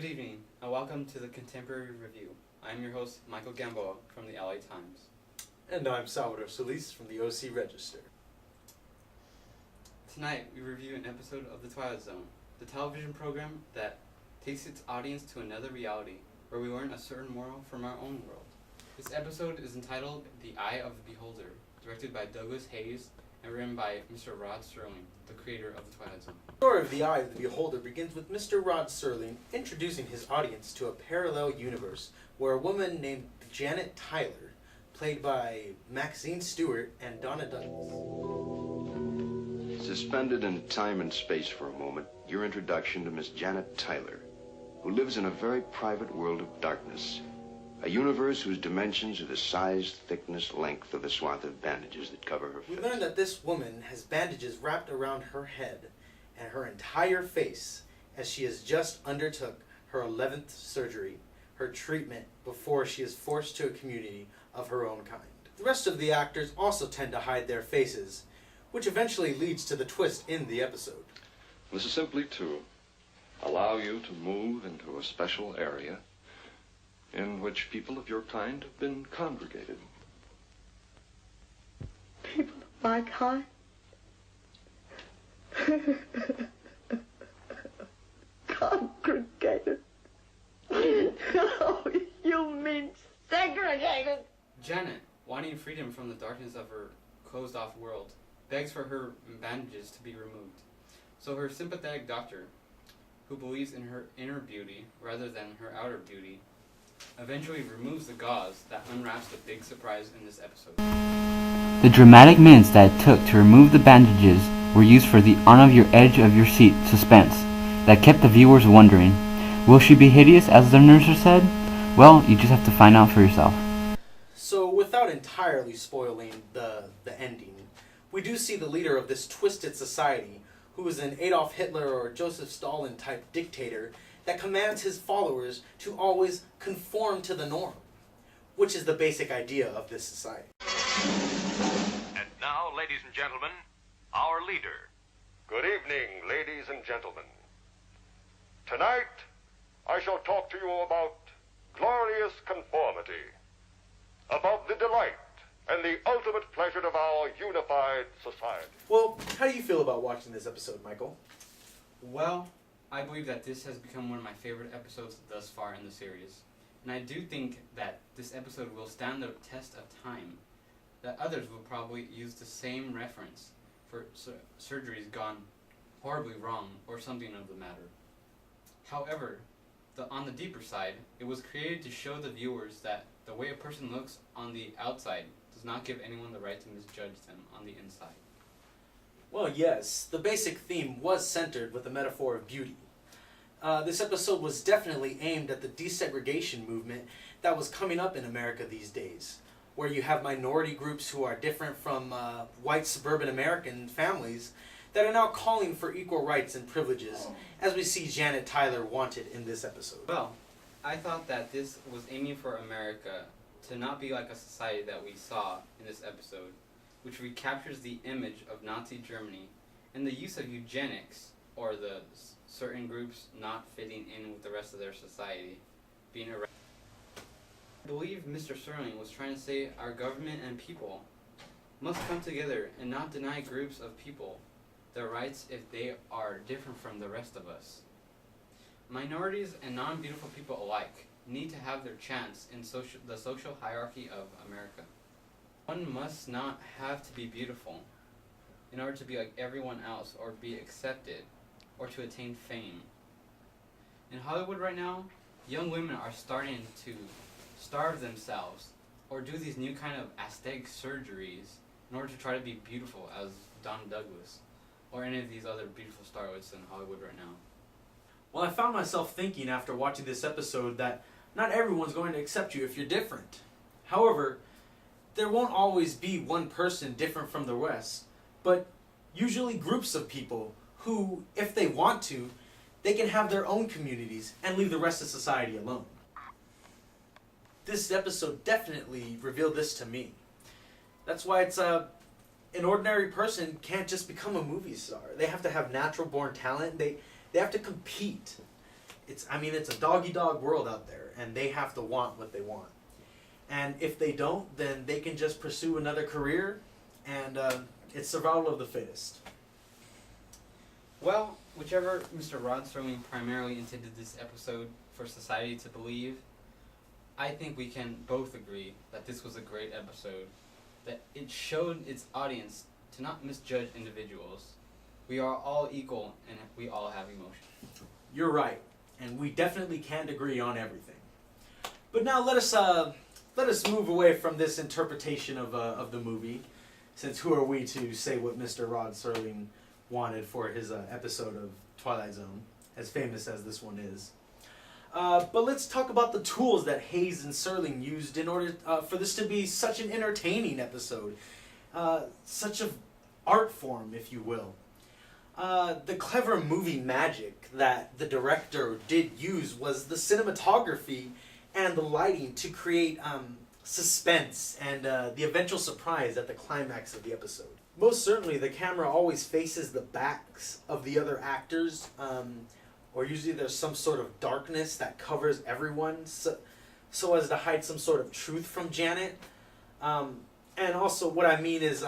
Good evening, and welcome to the Contemporary Review. I'm your host, Michael Gamboa from the LA Times. And I'm Salvador Solis from the OC Register. Tonight, we review an episode of The Twilight Zone, the television program that takes its audience to another reality, where we learn a certain moral from our own world. This episode is entitled The Eye of the Beholder, directed by Douglas Hayes, and written by Mr. Rod Serling, the creator of The Twilight Zone. The story of The Eye of the Beholder begins with Mr. Rod Serling introducing his audience to a parallel universe where a woman named Janet Tyler, played by Maxine Stewart and Donna Douglas. Suspended in time and space for a moment, your introduction to Miss Janet Tyler, who lives in a very private world of darkness. A universe whose dimensions are the size, thickness, length of the swath of bandages that cover her face. We learn that this woman has bandages wrapped around her head and her entire face as she has just undertook her 11th surgery, her treatment, before she is forced to a community of her own kind. The rest of the actors also tend to hide their faces, which eventually leads to the twist in the episode. This is simply to allow you to move into a special area in which people of your kind have been congregated. People of my kind? Congregated? Oh, you mean segregated? Janet, wanting freedom from the darkness of her closed-off world, begs for her bandages to be removed. So her sympathetic doctor, who believes in her inner beauty rather than her outer beauty, eventually removes the gauze that unwraps the big surprise in this episode. The dramatic minutes that it took to remove the bandages were used for the on-of-your-edge-of-your-seat suspense that kept the viewers wondering, will she be hideous as the nurse said? Well, you just have to find out for yourself. So, without entirely spoiling the ending, we do see the leader of this twisted society, who is an Adolf Hitler or Joseph Stalin type dictator that commands his followers to always conform to the norm, which is the basic idea of this society. And now, ladies and gentlemen, our leader. Good evening, ladies and gentlemen. Tonight, I shall talk to you about glorious conformity, about the delight and the ultimate pleasure of our unified society. Well, how do you feel about watching this episode, Michael? Well, I believe that this has become one of my favorite episodes thus far in the series. And I do think that this episode will stand the test of time, that others will probably use the same reference for surgeries gone horribly wrong or something of the matter. However, on the deeper side, it was created to show the viewers that the way a person looks on the outside does not give anyone the right to misjudge them on the inside. Well, yes, the basic theme was centered with the metaphor of beauty. This episode was definitely aimed at the desegregation movement that was coming up in America these days, where you have minority groups who are different from white suburban American families that are now calling for equal rights and privileges, as we see Janet Tyler wanted in this episode. Well, I thought that this was aiming for America to not be like a society that we saw in this episode, which recaptures the image of Nazi Germany and the use of eugenics, or the certain groups not fitting in with the rest of their society, being erased. I believe Mr. Serling was trying to say our government and people must come together and not deny groups of people their rights if they are different from the rest of us. Minorities and non-beautiful people alike need to have their chance in the social hierarchy of America. One must not have to be beautiful in order to be like everyone else or be accepted or to attain fame. In Hollywood right now, young women are starting to starve themselves or do these new kind of aesthetic surgeries in order to try to be beautiful as Donna Douglas or any of these other beautiful starlets in Hollywood right now. Well, I found myself thinking after watching this episode that not everyone's going to accept you if you're different. However, there won't always be one person different from the rest, but usually groups of people who, if they want to, they can have their own communities and leave the rest of society alone. This episode definitely revealed this to me. That's why it's an ordinary person can't just become a movie star. They have to have natural born talent. They have to compete. it's a dog-eat-dog world out there, and they have to want what they want. And if they don't, then they can just pursue another career, and it's survival of the fittest. Well, whichever Mr. Rod Serling primarily intended this episode for society to believe, I think we can both agree that this was a great episode, that it showed its audience to not misjudge individuals. We are all equal, and we all have emotions. You're right, and we definitely can't agree on everything. But now let us move away from this interpretation of the movie, since who are we to say what Mr. Rod Serling wanted for his episode of Twilight Zone, as famous as this one is. But let's talk about the tools that Hayes and Serling used in order for this to be such an entertaining episode, such an art form, if you will. The clever movie magic that the director did use was the cinematography and the lighting to create suspense and the eventual surprise at the climax of the episode. Most certainly, the camera always faces the backs of the other actors, or usually there's some sort of darkness that covers everyone so as to hide some sort of truth from Janet. And also what I mean is,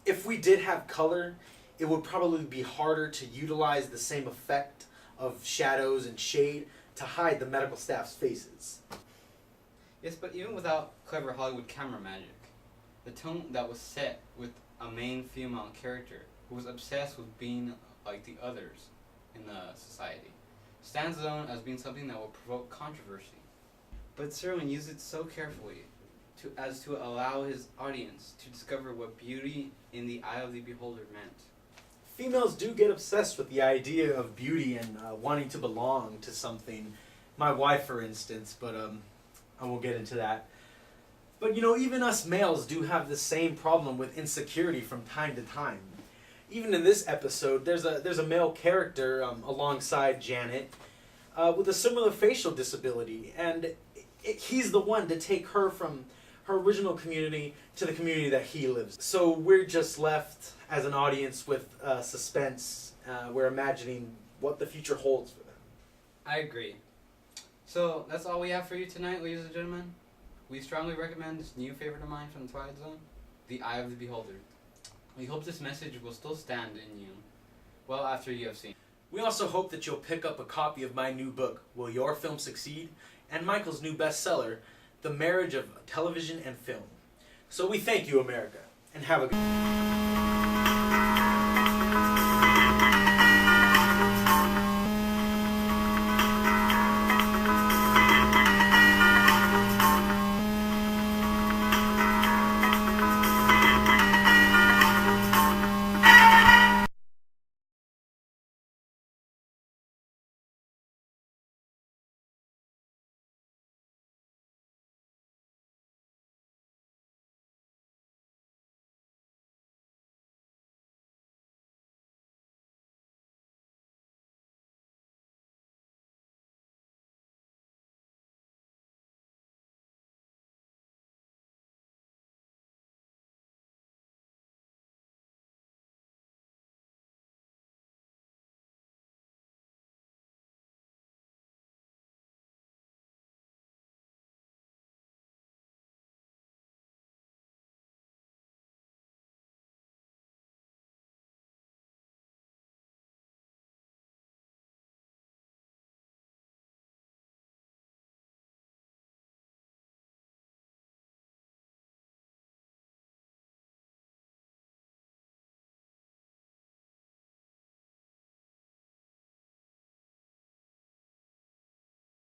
if we did have color, it would probably be harder to utilize the same effect of shadows and shade to hide the medical staff's faces. Yes, but even without clever Hollywood camera magic, the tone that was set with a main female character who was obsessed with being like the others in the society stands alone as being something that will provoke controversy. But Serling used it so carefully as to allow his audience to discover what beauty in the eye of the beholder meant. Females do get obsessed with the idea of beauty and wanting to belong to something. My wife, for instance, but I won't get into that. But even us males do have the same problem with insecurity from time to time. Even in this episode, there's a male character alongside Janet with a similar facial disability, and he's the one to take her from her original community to the community that he lives. So we're just left as an audience with suspense. We're imagining what the future holds for them. I agree. So that's all we have for you tonight, ladies and gentlemen. We strongly recommend this new favorite of mine from the Twilight Zone, The Eye of the Beholder. We hope this message will still stand in you well after you have seen. We also hope that you'll pick up a copy of my new book, Will Your Film Succeed? And Michael's new bestseller, The Marriage of Television and Film. So we thank you, America, and have a good